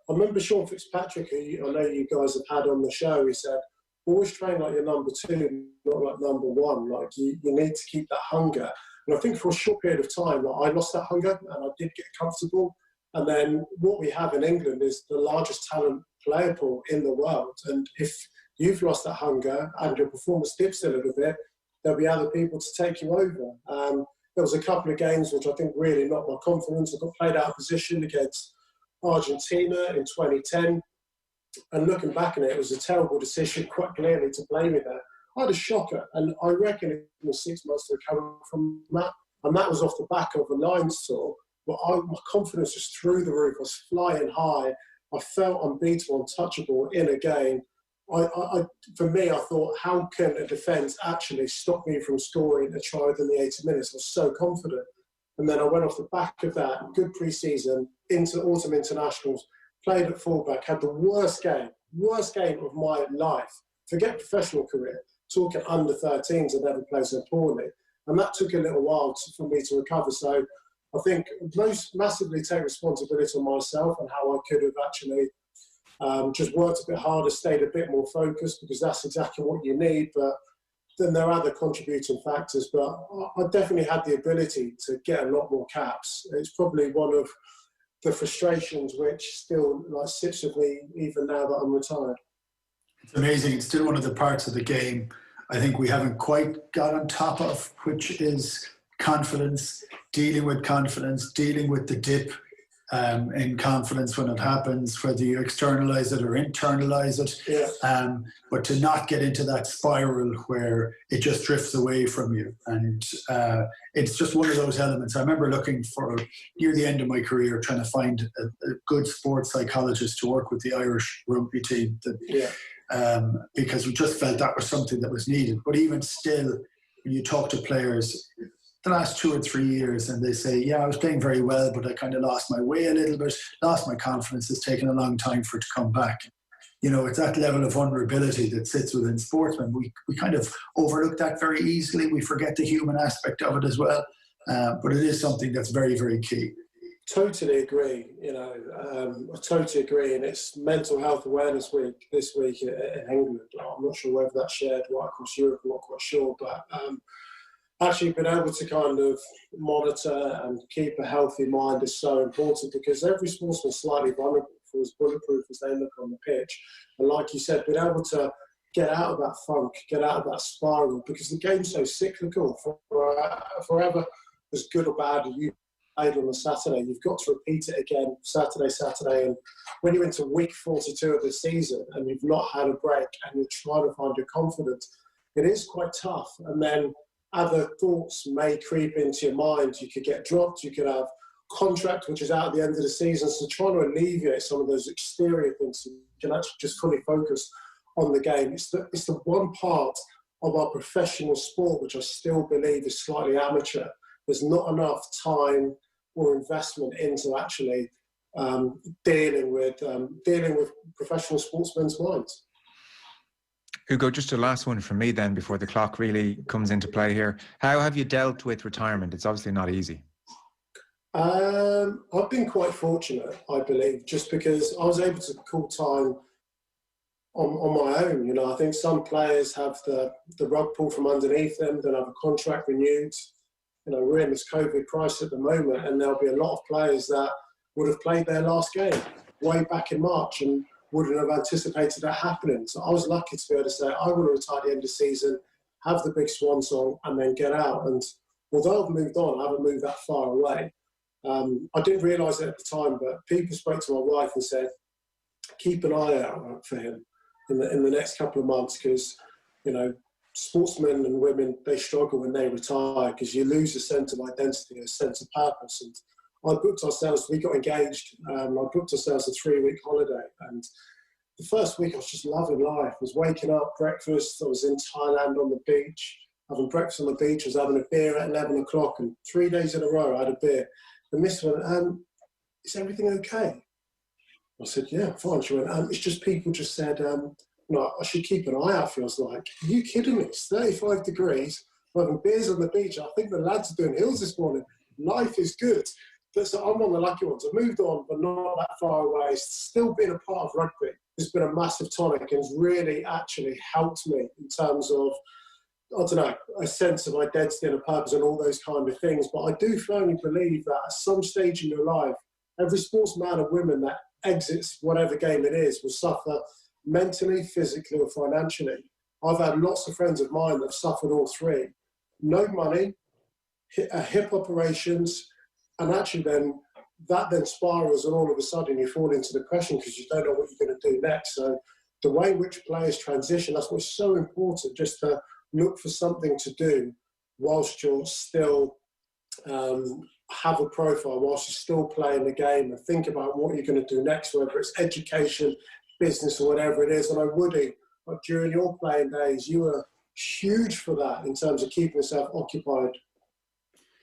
I remember Sean Fitzpatrick, who I know you guys have had on the show, he said, always train like you're number 2, not like number 1. Like you need to keep that hunger. And I think for a short period of time, I lost that hunger and I did get comfortable. And then what we have in England is the largest talent player pool in the world. And if you've lost that hunger and your performance dips a little bit, there'll be other people to take you over. There was a couple of games which I think really knocked my confidence. I got played out of position against Argentina in 2010. And looking back on it, it was a terrible decision, quite clearly, to play me there. I had a shocker, and I reckon it was 6 months to recover from that. And that was off the back of a Lions tour. But my confidence was through the roof. I was flying high. I felt unbeatable, untouchable in a game. For me, I thought, how can a defence actually stop me from scoring a try within the 80 minutes? I was so confident. And then I went off the back of that, good pre-season, into autumn internationals, played at fullback, had the worst game of my life. Forget professional career, talking under 13s, I never played so poorly. And that took a little while for me to recover. So I think most massively take responsibility on myself and how I could have actually just worked a bit harder, stayed a bit more focused, because that's exactly what you need. But then there are other contributing factors. But I definitely had the ability to get a lot more caps. It's probably one of the frustrations which still sits with me even now that I'm retired. It's amazing. It's still one of the parts of the game I think we haven't quite got on top of, which is confidence, dealing with the dip in confidence when it happens, whether you externalize it or internalize it. Yeah. But to not get into that spiral where it just drifts away from you. And it's just one of those elements. I remember looking for, near the end of my career, trying to find a good sports psychologist to work with the Irish rugby team. Because we just felt that was something that was needed. But even still, when you talk to players the last 2 or 3 years and they say, yeah, I was playing very well, but I kind of lost my way a little bit, lost my confidence, it's taken a long time for it to come back. You know, it's that level of vulnerability that sits within sportsmen. We kind of overlook that very easily. We forget the human aspect of it as well. But it is something that's very, very key. Totally agree. I totally agree. And it's Mental Health Awareness Week this week in England. I'm not sure whether that's shared right across Europe. I'm not quite sure. But actually being able to kind of monitor and keep a healthy mind is so important, because every sportsman is slightly vulnerable, for as bulletproof as they look on the pitch. And like you said, being able to get out of that funk, get out of that spiral, because the game's so cyclical. Forever, as good or bad as you played on a Saturday, you've got to repeat it again Saturday. And when you're into week 42 of the season and you've not had a break and you're trying to find your confidence, it is quite tough. And then other thoughts may creep into your mind. You could get dropped, you could have contract which is out at the end of the season. So trying to alleviate some of those exterior things so you can actually just fully focus on the game. It's the one part of our professional sport which I still believe is slightly amateur. There's not enough time or investment into actually dealing with professional sportsmen's minds. Ugo, just a last one from me then before the clock really comes into play here. How have you dealt with retirement? It's obviously not easy. I've been quite fortunate, I believe, just because I was able to call time on my own. You know, I think some players have the rug pulled from underneath them, then have a contract renewed. You know, we're in this COVID crisis at the moment, and there'll be a lot of players that would have played their last game way back in March and wouldn't have anticipated that happening. So I was lucky to be able to say, I want to retire at the end of the season, have the big swan song, and then get out. And although I've moved on, I haven't moved that far away. I didn't realise it at the time, but people spoke to my wife and said, keep an eye out for him in the next couple of months, because, you know, sportsmen and women, they struggle when they retire because you lose a sense of identity, a sense of purpose. And we got engaged, I booked ourselves a 3-week holiday, and the first week I was just loving life. I was waking up, breakfast, I was in Thailand on the beach, having breakfast on the beach, I was having a beer at 11 o'clock, and 3 days in a row I had a beer. The miss went, is everything okay? I said, yeah, fine. She went, it's just people just said, no, I should keep an eye out for you. I was like, are you kidding me? It's 35 degrees. We're having beers on the beach. I think the lads are doing hills this morning. Life is good. But so I'm one of the lucky ones. I moved on, but not that far away. Still being a part of rugby has been a massive tonic and has really actually helped me in terms of, I don't know, a sense of identity and a purpose and all those kind of things. But I do firmly believe that at some stage in your life, every sportsman and woman that exits whatever game it is will suffer mentally, physically or financially. I've had lots of friends of mine that have suffered all three. No money, hip operations, and actually then that then spirals and all of a sudden you fall into depression because you don't know what you're going to do next. So the way in which players transition, that's what's so important, just to look for something to do whilst you're still have a profile, whilst you're still playing the game, and think about what you're going to do next, whether it's education, business or whatever it is. And I Woody, like during your playing days, you were huge for that in terms of keeping yourself occupied.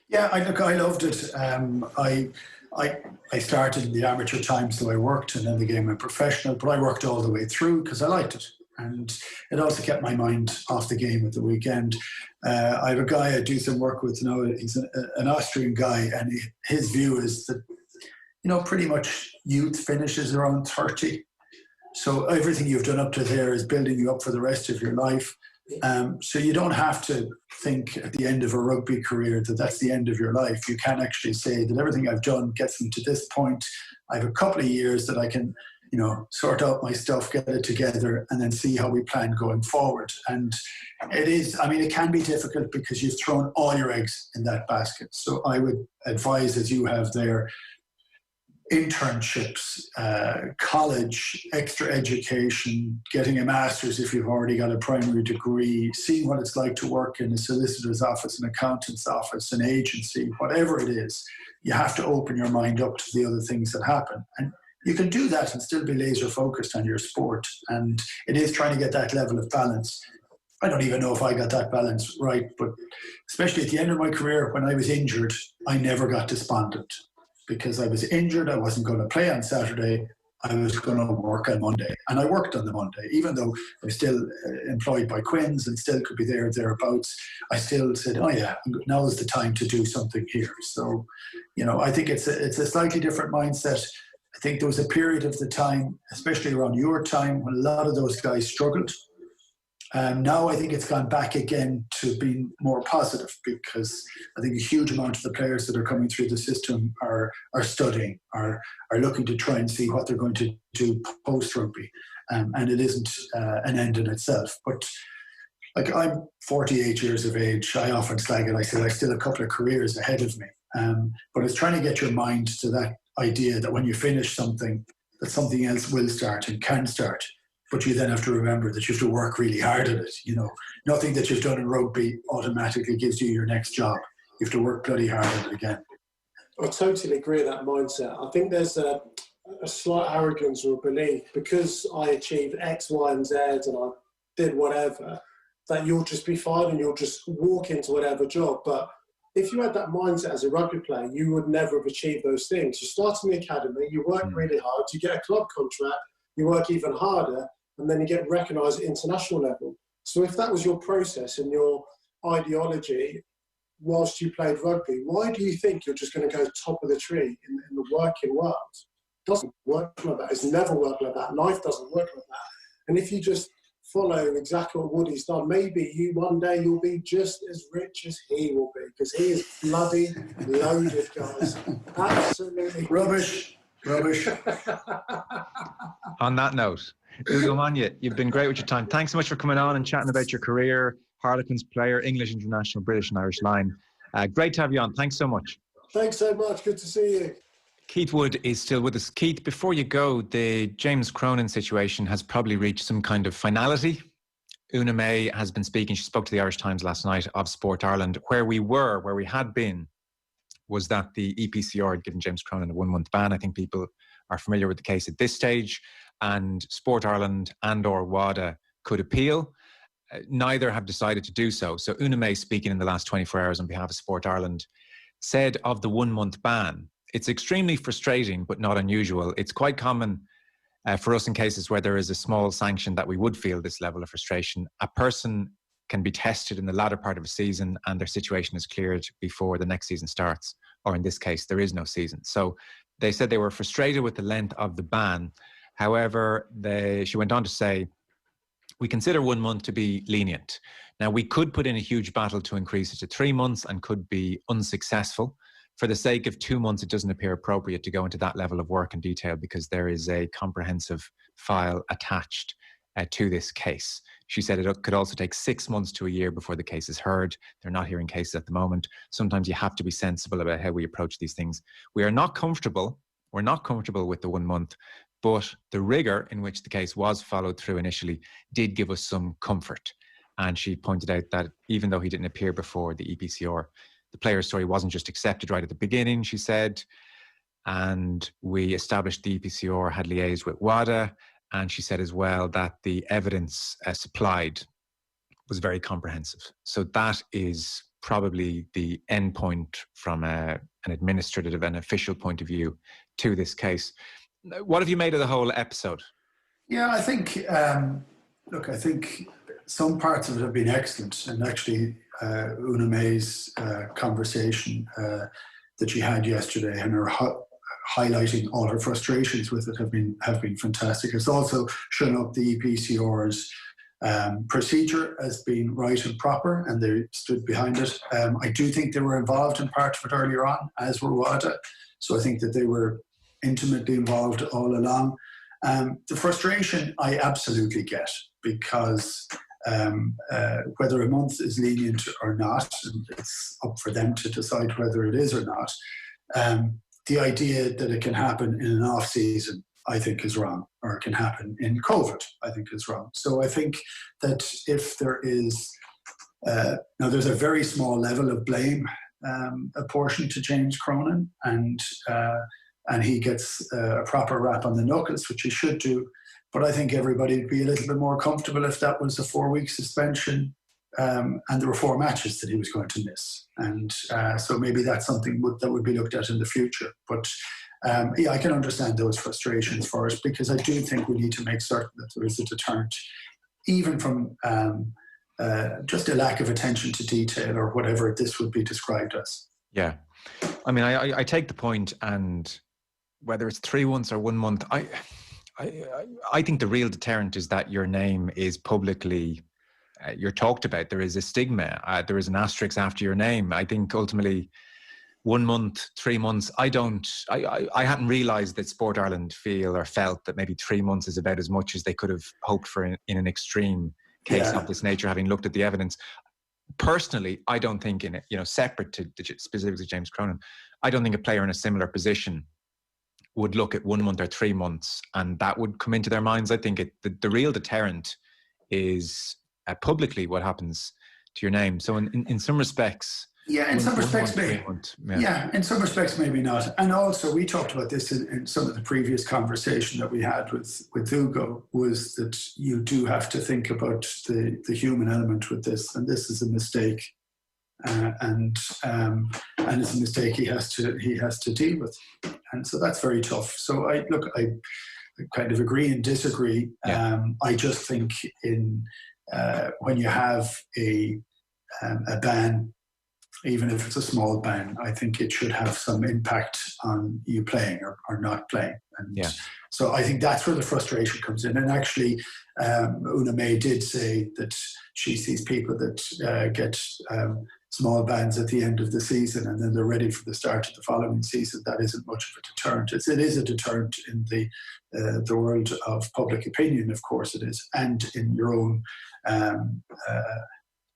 Yeah, I loved it. I started in the amateur time, so I worked, and then the game went professional, but I worked all the way through because I liked it. And it also kept my mind off the game at the weekend. I have a guy I do some work with now. He's an Austrian guy, and his view is that, pretty much youth finishes around 30. So everything you've done up to there is building you up for the rest of your life. So you don't have to think at the end of a rugby career that that's the end of your life. You can actually say that everything I've done gets me to this point. I have a couple of years that I can, sort out my stuff, get it together, and then see how we plan going forward. And it can be difficult because you've thrown all your eggs in that basket. So I would advise, as you have there, internships, college, extra education, getting a master's if you've already got a primary degree, seeing what it's like to work in a solicitor's office, an accountant's office, an agency, whatever it is. You have to open your mind up to the other things that happen. And you can do that and still be laser focused on your sport. And it is trying to get that level of balance. I don't even know if I got that balance right, but especially at the end of my career, when I was injured, I never got despondent. Because I was injured, I wasn't going to play on Saturday, I was going to work on Monday. And I worked on the Monday. Even though I was still employed by Quins and still could be there or thereabouts, I still said, oh yeah, now is the time to do something here. So, I think it's a slightly different mindset. I think there was a period of the time, especially around your time, when a lot of those guys struggled. Now I think it's gone back again to being more positive, because I think a huge amount of the players that are coming through the system are studying, are looking to try and see what they're going to do post-rugby. And it isn't an end in itself. But like, I'm 48 years of age. I often slag it. I say I still have a couple of careers ahead of me. But it's trying to get your mind to that idea that when you finish something, that something else will start and can start. But you then have to remember that you have to work really hard at it. Nothing that you've done in rugby automatically gives you your next job. You have to work bloody hard at it again. I totally agree with that mindset. I think there's a slight arrogance or belief, because I achieved X, Y, and Z and I did whatever, that you'll just be fine and you'll just walk into whatever job. But if you had that mindset as a rugby player, you would never have achieved those things. You start in the academy, you work really hard, you get a club contract, you work even harder, and then you get recognised at international level. So if that was your process and your ideology whilst you played rugby, why do you think you're just going to go top of the tree in the working world? It doesn't work like that. It's never worked like that. Life doesn't work like that. And if you just follow exactly what Woody's done, maybe one day you'll be just as rich as he will be, because he is bloody loaded, guys. Absolutely. Rubbish. On that note, Ugo Monye, you've been great with your time. Thanks so much for coming on and chatting about your career, Harlequins player, English international, British and Irish line. Great to have you on. Thanks so much. Thanks so much. Good to see you. Keith Wood is still with us. Keith, before you go, the James Cronin situation has probably reached some kind of finality. Una May has been speaking. She spoke to the Irish Times last night of Sport Ireland. Where we had been, was that the EPCR had given James Cronin a 1-month ban. I think people are familiar with the case at this stage. And Sport Ireland and/or WADA could appeal. Neither have decided to do so. So Una May, speaking in the last 24 hours on behalf of Sport Ireland, said of the 1-month ban, it's extremely frustrating but not unusual. It's quite common For us, in cases where there is a small sanction that we would feel this level of frustration, a person can be tested in the latter part of a season and their situation is cleared before the next season starts, or in this case, there is no season. So they said they were frustrated with the length of the ban. However, she went on to say, we consider 1 month to be lenient. Now, we could put in a huge battle to increase it to 3 months and could be unsuccessful. For the sake of 2 months, it doesn't appear appropriate to go into that level of work and detail because there is a comprehensive file attached to this case. She said it could also take 6 months to a year before the case is heard. They're not hearing cases at the moment. Sometimes you have to be sensible about how we approach these things. We're not comfortable with the 1 month, but the rigor in which the case was followed through initially did give us some comfort. And she pointed out that even though he didn't appear before the EPCR, the player's story wasn't just accepted right at the beginning, she said. And we established the EPCR had liaised with WADA. And she said as well that the evidence supplied was very comprehensive. So that is probably the end point from an administrative and official point of view to this case. What have you made of the whole episode? Yeah, I think, I think some parts of it have been excellent. And actually, Una May's conversation that she had yesterday and her highlighting all her frustrations with it have been fantastic. It's also shown up the EPCR's procedure as being right and proper, and they stood behind it. I do think they were involved in part of it earlier on, as were WADA. So I think that they were intimately involved all along. The frustration I absolutely get, because whether a month is lenient or not, and it's up for them to decide whether it is or not. The idea that it can happen in an off season, I think, is wrong, or it can happen in COVID, I think, is wrong. So I think that if there is, now there's a very small level of blame apportioned to James Cronin, and he gets a proper rap on the knuckles, which he should do. But I think everybody would be a little bit more comfortable if that was a 4-week suspension, and there were 4 matches that he was going to miss. And so maybe that's something that would be looked at in the future. But yeah, I can understand those frustrations for us, because I do think we need to make certain that there is a deterrent, even from just a lack of attention to detail or whatever this would be described as. Yeah. I mean, I take the point, and whether it's 3 months or 1 month, I think the real deterrent is that your name is publicly you're talked about. There is a stigma. There is an asterisk after your name. I think ultimately 1 month, 3 months, I hadn't realised that Sport Ireland felt that maybe 3 months is about as much as they could have hoped for in an extreme case of this nature, having looked at the evidence. Personally, I don't think in it, separate to the specifics of James Cronin, I don't think a player in a similar position would look at 1 month or 3 months and that would come into their minds. I think the real deterrent is publicly what happens to your name. So in some respects, in some respects maybe. In some respects maybe not. And also we talked about this in some of the previous conversation that we had with Ugo, was that you do have to think about the human element with this, and this is a mistake, and it's a mistake he has to deal with, and so that's very tough. So I kind of agree and disagree. I just think when you have a ban, even if it's a small ban, I think it should have some impact on you playing or not playing. And so I think that's where the frustration comes in. And actually, Una May did say that she sees people that get small bans at the end of the season and then they're ready for the start of the following season. That isn't much of a deterrent. It is a deterrent in the world of public opinion, of course it is, and in your own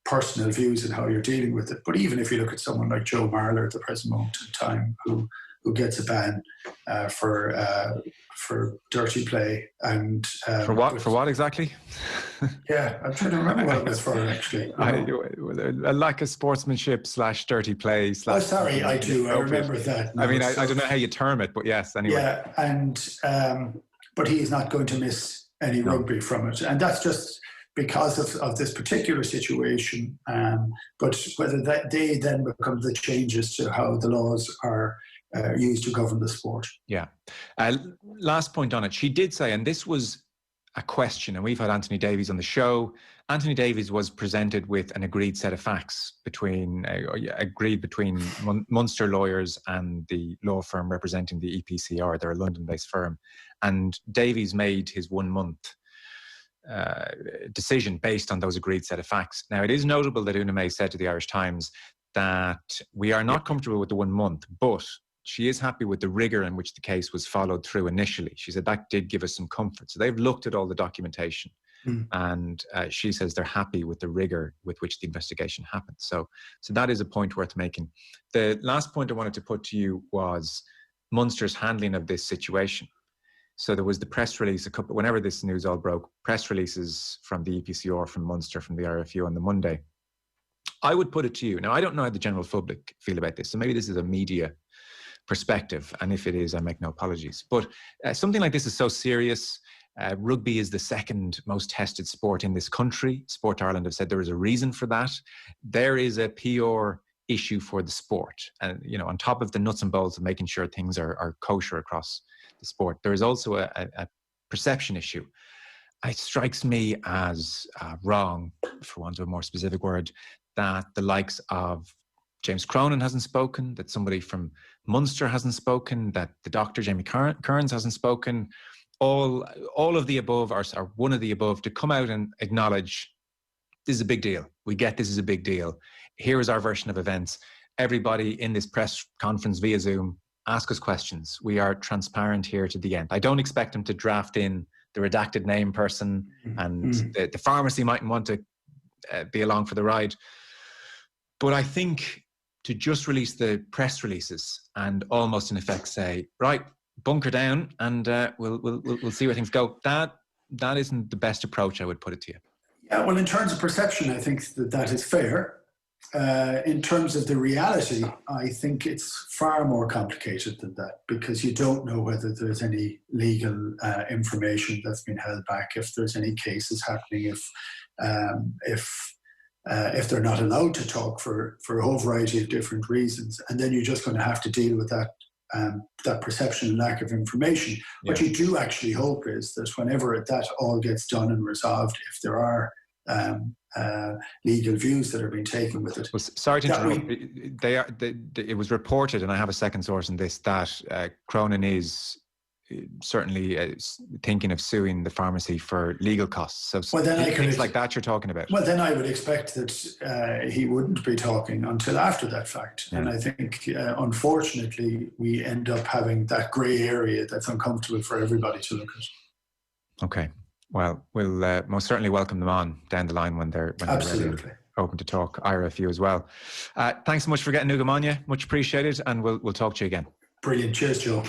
personal views and how you're dealing with it. But even if you look at someone like Joe Marler at the present moment in time, who gets a ban for dirty play and for what exactly? Yeah, I'm trying to remember what it was for actually. A lack of sportsmanship / dirty play / Oh, sorry, I do. I remember that. I mean, I don't know how you term it, but yes, anyway. Yeah, and but he is not going to miss any rugby from it, and that's just because of this particular situation. But whether they then become the changes to how the laws are used to govern the sport. Yeah. Last point on it. She did say, and this was a question, and we've had Anthony Davies on the show. Anthony Davies was presented with an agreed set of facts agreed between Munster lawyers and the law firm representing the EPCR. They're a London-based firm. And Davies made his 1 month decision based on those agreed set of facts. Now, it is notable that Una May said to the Irish Times that we are not comfortable with the 1 month, but she is happy with the rigour in which the case was followed through initially. She said that did give us some comfort. So they've looked at all the documentation and she says they're happy with the rigour with which the investigation happened. So that is a point worth making. The last point I wanted to put to you was Munster's handling of this situation. So there was the press release, whenever this news all broke, press releases from the EPCR, from Munster, from the RFU on the Monday. I would put it to you. Now, I don't know how the general public feel about this, so maybe this is a media perspective, and if it is, I make no apologies. But something like this is so serious. Rugby is the second most tested sport in this country. Sport Ireland have said there is a reason for that. There is a PR issue for the sport, and on top of the nuts and bolts of making sure things are kosher across the sport, there is also a perception issue. It strikes me as wrong, for want of a more specific word, that the likes of James Cronin hasn't spoken, that somebody from Munster hasn't spoken, that the doctor Jamie Kearns hasn't spoken. All of the above, or one of the above, to come out and acknowledge this is a big deal. We get this is a big deal. Here is our version of events. Everybody in this press conference via Zoom, ask us questions. We are transparent here to the end. I don't expect them to draft in the redacted name person, and the pharmacy mightn't want to be along for the ride. But I think to just release the press releases and almost in effect say, right, bunker down and we'll see where things go. That isn't the best approach, I would put it to you. Yeah, well, in terms of perception, I think that is fair. In terms of the reality, I think it's far more complicated than that, because you don't know whether there's any legal information that's been held back, if there's any cases happening, if they're not allowed to talk for a whole variety of different reasons. And then you're just going to have to deal with that perception and lack of information. Yeah. What you do actually hope is that whenever that all gets done and resolved, if there are legal views that are being taken with it. Well, sorry to interrupt. It was reported, and I have a second source in this, that Cronin is certainly thinking of suing the pharmacy for legal costs. So things like that you're talking about. Well, then I would expect that he wouldn't be talking until after that fact. Yeah. And I think, unfortunately, we end up having that grey area that's uncomfortable for everybody to look at. Okay. Well, we'll most certainly welcome them on down the line when they're ready and open to talk. IRFU as well. Thanks so much for getting Ugo Monye. Much appreciated, and we'll talk to you again. Brilliant. Cheers, Joe.